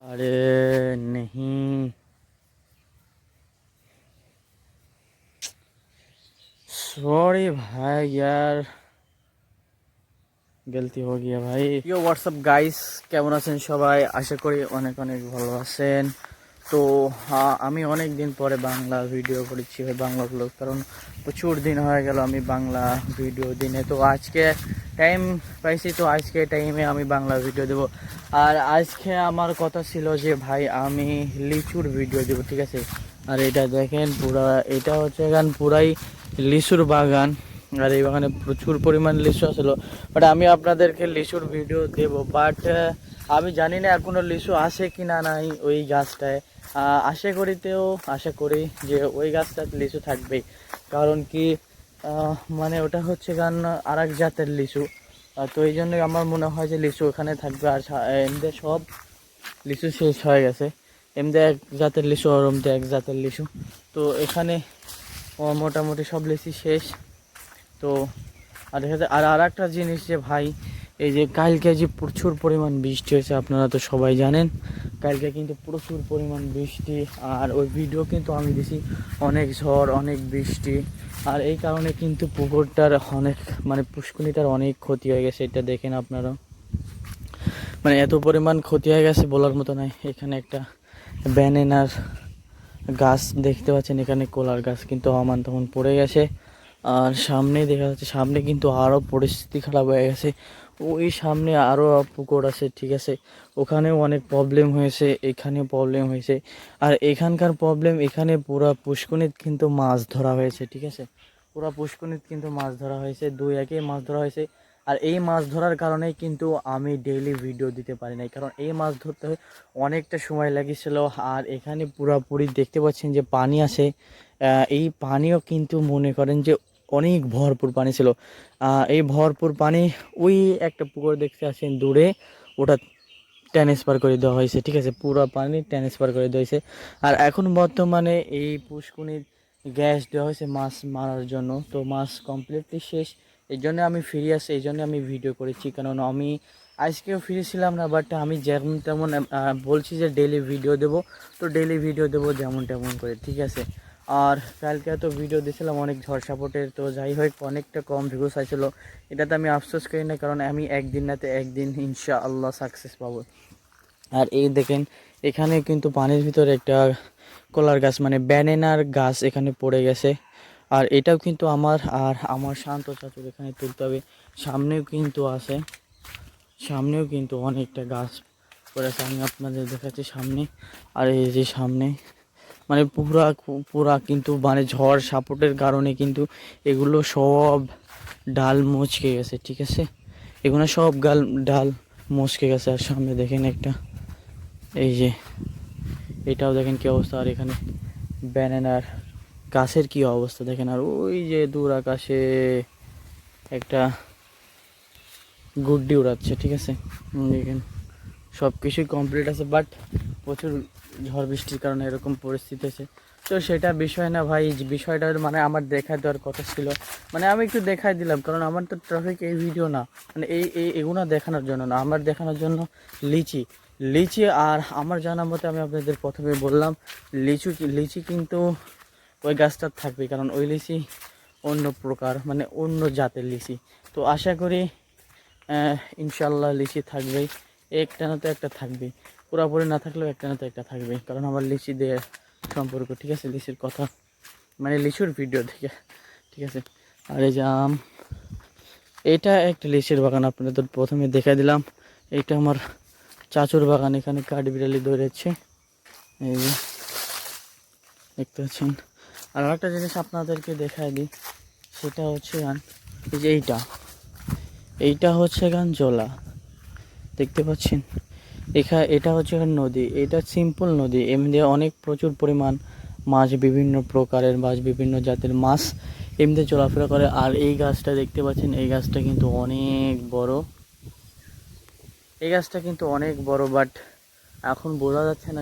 अरे नहीं, सॉरी भाई यार, गलती हो गया भाई। यो হোয়াটসঅ্যাপ গাইস, কেমন আছেন সবাই? আশা করি অনেক অনেক ভালো আছেন। তো আমি অনেক দিন পরে বাংলা ভিডিও করেছি, বাংলা ব্লগ, কারণ প্রচুর দিন হয়ে গেল আমি বাংলা ভিডিও দিনে। তো আজকে টাইম পাইছি, তো আজকে টাইমে আমি বাংলা ভিডিও দেব। আর আজকে আমার কথা ছিল যে ভাই আমি লিচুর ভিডিও দেব, ঠিক আছে? আর এটা দেখেন পুরা, এটা হচ্ছে পুরাই লিচুর বাগান। আর এই বাগানে প্রচুর পরিমাণ লিচু আসলো, বাট আমি আপনাদেরকে লিচুর ভিডিও দেব। বাট আমি জানি না এখনো লিচু আসে কি না নাই ওই গাছটায়। আশা করি যে ওই গাছটাতে লিচু থাকবেই, কারণ কি মানে ওটা হচ্ছে আর এক জাতের লিচু। তো এই জন্য আমার মনে হয় যে লিচু ওখানে থাকবে। আর এমনি সব লিচু শেষ হয়ে গেছে, এমনি এক জাতের লিচু আর এমনি এক জাতের লিচু। তো এখানে মোটামুটি সব লিচু শেষ। তো আর একটা জিনিস যে ভাই, এই যে কালকে যে প্রচুর পরিমাণ বৃষ্টি হয়েছে, আপনারা তো সবাই জানেন কালকে কিন্তু প্রচুর পরিমাণ বৃষ্টি। আর ওই ভিডিও কিন্তু আমি দিছি, অনেক ঝড় অনেক বৃষ্টি। আর এই কারণে কিন্তু পুকুরটার অনেক মানে পুষ্করিণীটার অনেক ক্ষতি হয়ে গেছে। এটা দেখেন আপনারা, মানে এত পরিমাণ ক্ষতি হয়ে গেছে বলার মতো নয়। এখানে একটা ব্যানানার গাছ দেখতে পাচ্ছেন, এখানে কলার গাছ কিন্তু আমান তখন পড়ে গেছে। আর সামনেই দেখা যাচ্ছে, সামনে কিন্তু আরও পরিস্থিতি খারাপ হয়ে গেছে। ওই সামনে আরও পুকুর আছে, ঠিক আছে? ওখানেও অনেক প্রবলেম হয়েছে, এখানেও প্রবলেম হয়েছে। আর এখানকার প্রবলেম, এখানে পুরা পুষ্করিণীতে কিন্তু মাছ ধরা হয়েছে, ঠিক আছে? পুরা পুষ্করিণীতে কিন্তু মাছ ধরা হয়েছে, দুই একে মাছ ধরা হয়েছে। আর এই মাছ ধরার কারণেই কিন্তু আমি ডেইলি ভিডিও দিতে পারি নাই, কারণ এই মাছ ধরতে অনেকটা সময় লেগেছিল। আর এখানে পুরাপুরি দেখতে পাচ্ছেন যে পানি আছে, এই পানিও কিন্তু মনে করেন যে অনেক ভরপুর পানি ছিল। এই ভরপুর পানি ওই একটা পুকুর দেখতে আসেন দূরে, ওটা ট্রান্সফার করে দেওয়া হয়েছে, ঠিক আছে? পুরো পানি ট্রান্সফার করে দেওয়া হয়েছে। আর এখন বর্তমানে এই পুষ্করিণীর গ্যাস দেওয়া হয়েছে মাছ মারার জন্য। তো মাছ কমপ্লিটলি শেষ, এই জন্য আমি ফিরে আসি, এই জন্য আমি ভিডিও করেছি। কারণ আমি আজকেও ফিরেছিলাম না, বাট আমি যেমন তেমন বলছি যে ডেইলি ভিডিও দেব, তো ডেইলি ভিডিও দেবো যেমন তেমন করে, ঠিক আছে? আর কালকে তো ভিডিও দিয়েছিলাম অনেক ঝড় সাপোর্টের, তো যাই হোক অনেকটা কম ভিউজ আসছিলো। এটাতে আমি আফসোস করি না, কারণ আমি একদিন নাতে একদিন ইনশাআল্লাহ সাকসেস পাবো। আর এই দেখেন, এখানে কিন্তু পানির ভিতরে একটা কলার গাছ মানে ব্যানানার গাছ এখানে পড়ে গেছে। আর এটাও কিন্তু আমার শান্ত চাচুর এখানে তুলতে হবে। সামনেও কিন্তু আছে, সামনেও কিন্তু অনেকটা গাছ পড়েছে, আমি আপনাদের দেখাচ্ছি সামনে। আর এই যে সামনে মানে পুরা কিন্তু মানে ঝড় সাপোর্টের কারণে কিন্তু এগুলো সব ডাল মচকে গেছে, ঠিক আছে? এগুলো সব ডাল মচকে গেছে। আর সামনে দেখেন একটা, এই যে এটাও দেখেন কি অবস্থা। আর এখানে ব্যানানার গাছের কি অবস্থা দেখেন। আর ওই যে দূর আকাশে একটা গুড্ডি উড়াচ্ছে, ঠিক আছে? দেখেন সব কিছুই কমপ্লিট আছে, বাট প্রচুর ঝড় বৃষ্টির কারণে এরকম পরিস্থিতি আছে। তো সেটা বিষয় না ভাই, বিষয়টা মানে আমার দেখাই দেওয়ার কথা ছিল, মানে আমি একটু দেখাই দিলাম। কারণ আমার তো ট্রাফিক এই ভিডিও না, মানে এগুলো দেখানোর জন্য না, আমার দেখানোর জন্য লিচি লিচি আর আমার জানা মতে আমি আপনাদের প্রথমে বললাম লিচি কিন্তু ওই গাছটা থাকবে, কারণ ওই লিচি অন্য প্রকার মানে অন্য জাতের লিচি। তো আশা করি ইনশাল্লাহ লিচি থাকবেই, একটা না তো একটা থাকবেই, পুরোপুরি না থাকলেও একটা না তো একটা থাকবেই, কারণ আমার লিচি দিয়ে সম্পর্ক, ঠিক আছে? লিচির কথা মানে লিচুর ভিডিও থেকে, ঠিক আছে? আর এই যে এটা একটা লিচির বাগান, আপনাদের প্রথমে দেখা দিলাম। এটা আমার চাচুর বাগান, এখানে কাঠবিড়ালি দৌড়াচ্ছে, এই যে দেখতে পাচ্ছেন। আর একটা জিনিস আপনাদেরকে দেখাই দিই, সেটা হচ্ছে এই যে এইটা হচ্ছে জলা, দেখতে পাচ্ছেন? এটা হচ্ছে নদী, এটা সিম্পল নদী, এমনি অনেক প্রচুর পরিমাণ মাছ, বিভিন্ন প্রকারের মাছ, বিভিন্ন জাতের মাছ এমনি চলাফেরা করে। আর এই গাছটা দেখতে পাচ্ছেন, এই গাছটা কিন্তু অনেক বড়, এই গাছটা কিন্তু অনেক বড়, বাট এখন বোঝা যাচ্ছে না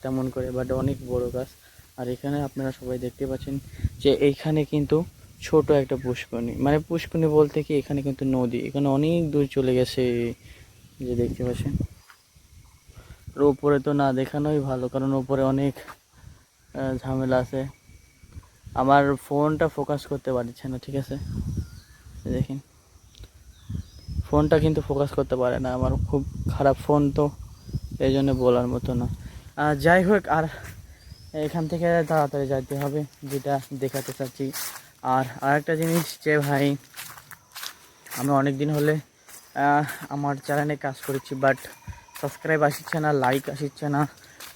তেমন করে, বাট অনেক বড় গাছ। আর এখানে আপনারা সবাই দেখতে পাচ্ছেন যে এইখানে কিন্তু ছোট একটা পুষ্করিণী, মানে পুষ্করিণী বলতে কি এখানে কিন্তু নদী, এখানে অনেক দূর চলে গেছে, যে দেখতে পাচ্ছেন। তো আর উপরে তো না দেখানোই ভালো, কারণ উপরে অনেক ঝামেলা আছে। আমার ফোনটা ফোকাস করতে পারছে না, ঠিক আছে, দেখেন ফোনটা কিন্তু ফোকাস করতে পারে না, আমার খুব খারাপ ফোন তো, এই জন্য বলার মতো না। যাই হোক, আর এখান থেকে তাড়াতাড়ি যেতে হবে, যেটা দেখাতে চাচ্ছি। আর আরেকটা জিনিস যে ভাই, আমি অনেক দিন হলে আমার চ্যানেলে কাজ করেছি, বাট সাবস্ক্রাইব আসছে না, লাইক আসছে না,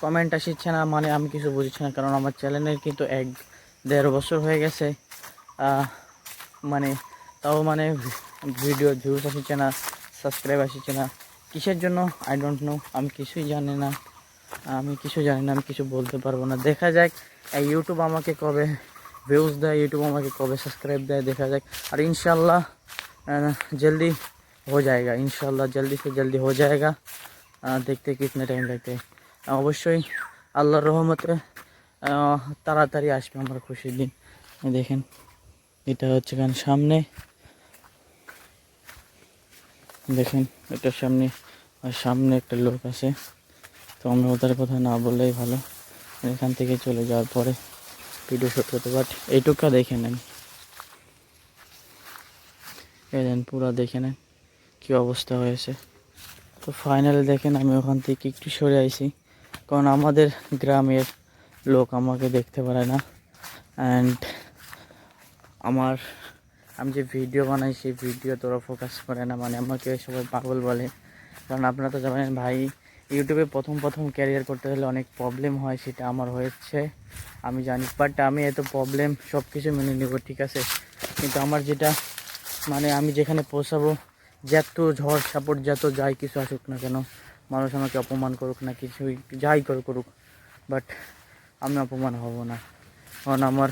কমেন্ট আসছে না, মানে আমি কিছু বুঝছি না। কারণ আমার চ্যানেলের কিন্তু 1-1.5 বছর হয়ে গেছে, মানে তাও মানে ভিডিও ভিউজ আসছে না, সাবস্ক্রাইব আসছে না, কিসের জন্য আই ডোন্ট নো। আমি কিছুই জানি না, আমি কিছু বলতে পারবো না। দেখা যাক ইউটিউব আমাকে কবে ভিউজ দেয়, ইউটিউব আমাকে কবে সাবস্ক্রাইব দেয়, দেখা যাক। আর इंशाल्लाह जल्दी हो जाएगा, इंशाल्लाह जल्दी से जल्दी हो जाएगा। देखते कितने टाइम लगते हैं। অবশ্যই আল্লাহর রহমতে তাড়াতাড়ি আসবে আমার খুশির দিন। দেখেন এটা হচ্ছে কারণ সামনে, দেখেন এটার সামনে, আর সামনে একটা লোক আছে, তো আমরা ওদের কথা না বললেই ভালো। এখান থেকে চলে যাওয়ার পরে ভিডিও শ্যুট করতে, বাট এইটুকু দেখে নেন, এই দেন পুরো দেখে নেন কী অবস্থা হয়েছে। তো ফাইনালি দেখেন আমি ওখান থেকে একটু সরে আইছি, কারণ আমাদের গ্রামের লোক আমাকে দেখতে পারে না। অ্যান্ড আমি যে ভিডিও বানাই সেই ভিডিও তোরা ফোকাস করে না, মানে আমাকে সবাই পাগল বলে। কারণ আপনারা তো জানেন ভাই, ইউটিউবে প্রথম ক্যারিয়ার করতে হলে অনেক প্রবলেম হয়, সেটা আমার হয়েছে আমি জানি। বাট আমি এত প্রবলেম সব কিছু মেনে নেব, ঠিক আছে, কিন্তু আমার যেটা মানে আমি যেখানে পৌঁছাবো, যত ঝড় সাপোর্ট যত যাই কিছু আসুক না কেন, মানুষ আমাকে অপমান করুক না কিছুই যাই করুক, বাট আমি অপমান হব না, কারণ আমার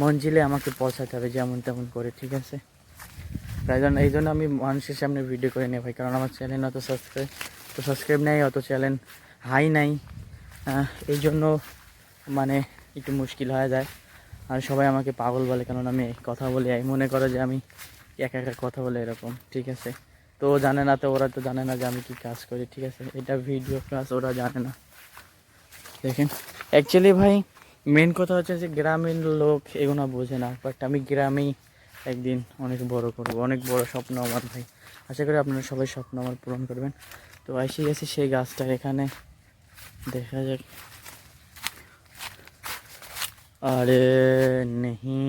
মঞ্জিলে আমাকে পৌঁছাতে হবে যেমন তেমন করে, ঠিক আছে। এই জন্য আমি মানুষের সামনে ভিডিও করে নিই ভাই, কারণ আমার চ্যানেল অত সাবস্ক্রাইব নেই, অত চ্যানেল হাই নাই, এই জন্য মানে একটু মুশকিল হয়ে যায়। আর সবাই আমাকে পাগল বলে, কারণ আমি কথা বলি, মনে করে যে আমি একা কথা বলে এরকম, ঠিক আছে। তো জানে না, তো ওরা তো জানে না যে আমি কি কাজ করি, ঠিক আছে, এটা ভিডিও ক্লাস, ওরা জানে না। দেখেন অ্যাকচুয়ালি ভাই মেন কথা হচ্ছে যে গ্রামীণ লোক এগুলো বোঝে না, বাট আমি গ্রামেই একদিন অনেক বড় করবো, অনেক বড় স্বপ্ন আমার ভাই। আশা করি আপনারা সবাই স্বপ্ন আমার পূরণ করবেন। তো এসে গেছি সেই গাছটার এখানে, দেখা যাক। আরে নেহি,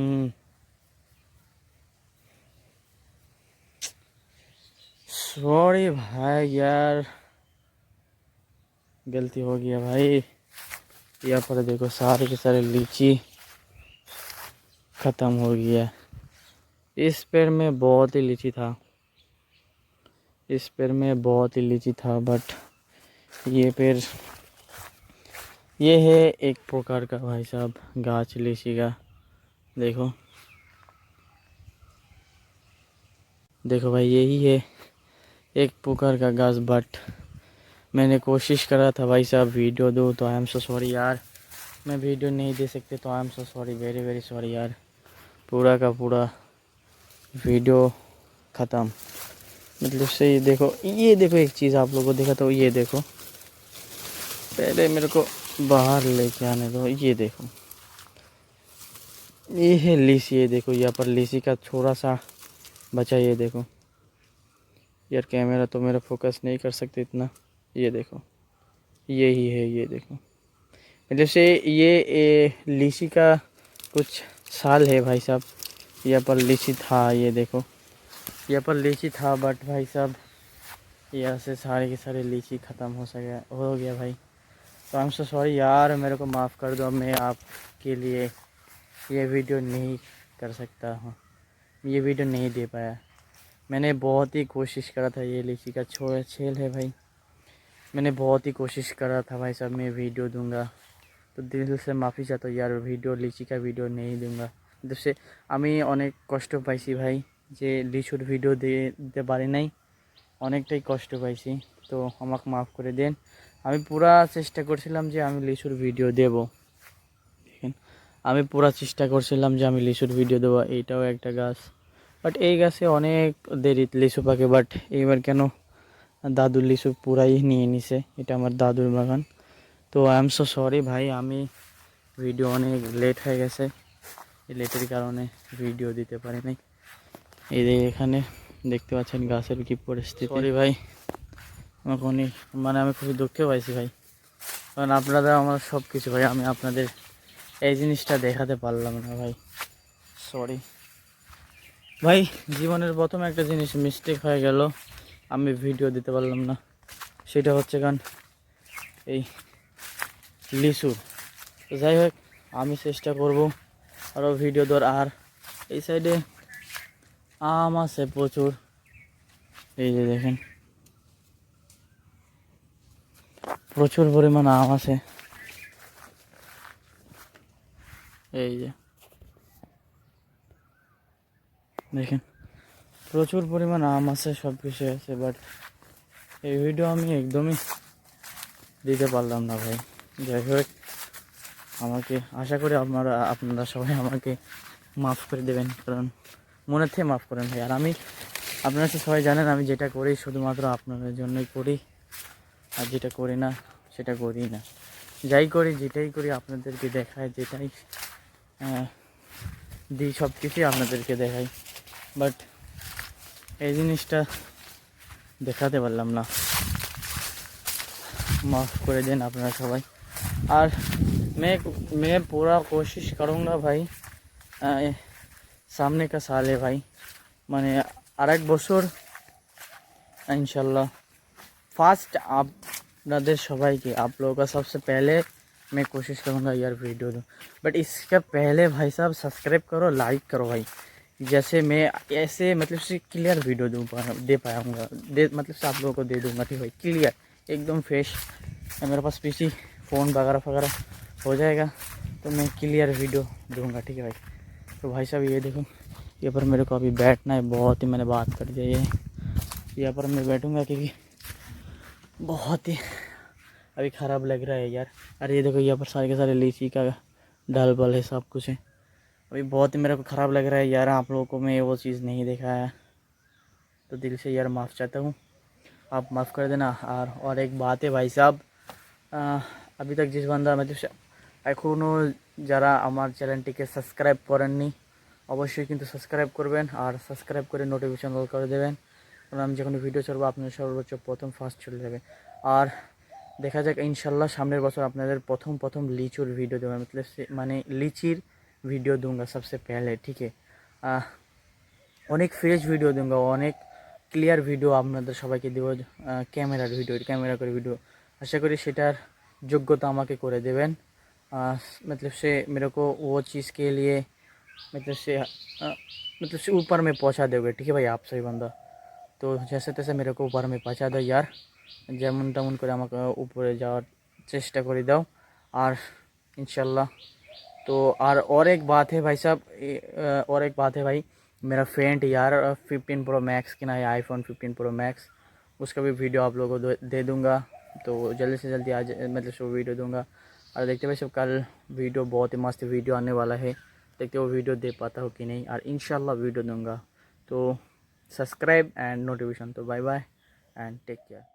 सॉरी भाई यार, गलती हो गया भाई। यहाँ पर देखो सारे के सारे लीची ख़त्म हो गया। इस पेड़ में बहुत ही लीची था, इस पेड़ में बहुत ही लीची था, बट ये पेड़ ये है एक प्रकार का भाई साहब गाछ लीची का। देखो देखो भाई यही है एक प्रकार का गाछ, बट मैंने कोशिश करा था भाई साहब वीडियो दूँ, तो आई एम सो सॉरी यार, मैं वीडियो नहीं दे सकते, तो I am so sorry, very very sorry यार। पूरा का पूरा वीडियो ख़त्म, मतलब से ये देखो एक चीज़ आप लोगों को देखा, तो ये देखो, पहले मेरे को बाहर लेके आने दो। ये देखो ये है लीची, ये देखो यहाँ पर लीची का थोड़ा सा बचा, ये देखो यार, कैमरा तो मेरा फोकस नहीं कर सकते इतना, ये देखो यही है, ये देखो मतलब से ये लीची का कुछ साल है भाई साहब। यहाँ पर लीची था, ये देखो यहाँ पर लीची था, बट भाई साहब यहाँ से सारे के सारे लीची ख़त्म हो गया भाई। तो आई एम सो सॉरी यार, मेरे को माफ़ कर दो, मैं आपके लिए ये वीडियो नहीं कर सकता हूँ, ये वीडियो नहीं दे पाया। मैंने बहुत ही कोशिश करा था, ये लीची का छेल है भाई, मैंने बहुत ही कोशिश करा था भाई साहब मैं वीडियो दूंगा, तो दिल से माफ़ी चाहता हूँ यार, वीडियो लीची का वीडियो नहीं दूंगा। जैसे আমি অনেক কষ্ট পাইছি ভাই, যে লিচুর ভিডিও দিতে পারি নাই, অনেকটাই কষ্ট পাইছি, তো আমাকে মাফ করে দেন। আমি পুরা চেষ্টা করছিলাম যে আমি লিচুর ভিডিও দেব, দেখেন আমি পুরা চেষ্টা করছিলাম যে আমি লিচুর ভিডিও দেবো। এইটাও একটা গাছ, বাট এই গাছে অনেক দেরি লিচু পাকে, বাট এইবার কেন দাদুর লিচু পুরাই নিয়ে নিছে, এটা আমার দাদুর বাগান। তো আই এম সো সরি ভাই, আমি ভিডিও অনেক লেট হয়ে গেছে, এই লেটের কারণে ভিডিও দিতে পারি নাই। এই যে এখানে দেখতে পাচ্ছেন গাছের কি পরিস্থিতি। সরি ভাই, আমাকে অনেক মানে আমি খুবই দুঃখ পাইছি ভাই, কারণ আপনারা আমার সব কিছু ভাই, আমি আপনাদের এই জিনিসটা দেখাতে পারলাম না ভাই, সরি ভাই। জীবনের প্রথম একটা জিনিস মিস্টেক হয়ে গেল, আমি ভিডিও দিতে পারলাম না, সেটা হচ্ছে কারণ এই লিচুর। তো যাই হোক, আমি চেষ্টা করব আরও ভিডিও দেওয়ার। আর এই সাইডে আম আছে প্রচুর, এই যে দেখেন প্রচুর পরিমাণ আম আছে, এই যে দেখেন প্রচুর পরিমাণ আম আছে, সব কিছু আছে, বাট এই ভিডিও আমি একদমই দিতে পারলাম না ভাই। যাই হোক, আমাকে আশা করি আপনারা সবাই আমাকে মাফ করে দেবেন, কারণ মনের থেকে মাফ করেন ভাই। আর আমি আপনারা তো সবাই জানেন আমি যেটা করি শুধুমাত্র আপনাদের জন্যই করি, আর যেটা করি না সেটা করি না। যাই করি যেটাই করি আপনাদেরকে দেখায়, যেটাই দিই সব কিছুই আপনাদেরকে দেখাই, বাট এই জিনিসটা দেখাতে পারলাম না, माफ़ कर दें अपना सबाई। और मैं पूरा कोशिश करूँगा भाई, सामने का साल है भाई, माने आरेक बছর इंशाल्लाह फास्ट आप नदर सबाई की आप लोगों का सबसे पहले मैं कोशिश करूँगा यार वीडियो दूँ, बट इसका पहले भाई साहब सब्सक्राइब करो, लाइक करो भाई, जैसे मैं ऐसे मतलब से क्लियर वीडियो दे पाऊँगा, मतलब से आप लोगों को दे दूँगा, ठीक भाई, क्लियर एकदम फ्रेश। मेरे पास पीसी फ़ोन वगैरह वगैरह हो जाएगा तो मैं क्लियर वीडियो दूँगा, ठीक है भाई। तो भाई साहब ये देखो, यहाँ पर मेरे को अभी बैठना है, बहुत ही मैंने बात कर दी है, यहाँ पर मैं बैठूँगा क्योंकि बहुत ही अभी ख़राब लग रहा है यार। अरे ये देखो, यहाँ पर सारे के सारे लीची का डाल बल है, सब कुछ है, अभी बहुत ही मेरे को ख़राब लग रहा है यार। आप लोगों को मैं वो चीज़ नहीं दिखाया, तो दिल से यार माफ़ चाहता हूँ, आप माफ़ कर देना। और एक बात है भाई साहब, अभी तक जिस बंदा मतलब एखोनो যারা আমার চ্যানেলটিকে সাবস্ক্রাইব করেননি অবশ্যই কিন্তু সাবস্ক্রাইব করবেন, আর সাবস্ক্রাইব করে নোটিফিকেশন অল করে দেবেন, কারণ আমি যখন ভিডিও ছাড়বো আপনার সর্বোচ্চ প্রথম ফার্স্ট চলে যাবে। আর দেখা যাক ইনশাল্লাহ সামনের বছর আপনাদের প্রথম লিচুর ভিডিও দেবো, मतलब মানে লিচির ভিডিও दूंगा सबसे पहले, ठीक है। অনেক ফ্রেশ ভিডিও दूंगा, অনেক ক্লিয়ার ভিডিও আপনাদের সবাইকে দেবো, ক্যামেরা করে ভিডিও, আশা করি সেটার যোগ্যতা আমাকে করে দেবেন। मतलब से मेरे को वो चीज़ के लिए मतलब से ऊपर में पहुंचा दोगे, ठीक है भाई, आप सही बंदा। तो जैसे तैसे मेरे को ऊपर में पहुंचा दो यार, যেমন তেমন করে আমাকে উপরে যাওয়ার চেষ্টা করে দাও, আর इंशाल्लाह। तो और एक बात है भाई साहब, और एक बात है भाई, मेरा फ्रेंड यार 15 प्रो मैक्स की ना है, आईफोन 15 प्रो मैक्स, उसका भी वीडियो आप लोगों को दे दूँगा, तो जल्दी से जल्दी आज मतलब सो वीडियो दूँगा। और देखते भाई सब कल वीडियो बहुत ही मस्त वीडियो आने वाला है, देखते वो वीडियो दे पाता हो कि नहीं, और इंशाल्लाह वीडियो दूँगा। तो सब्सक्राइब एंड नोटिफिकेशन, तो bye bye and take care.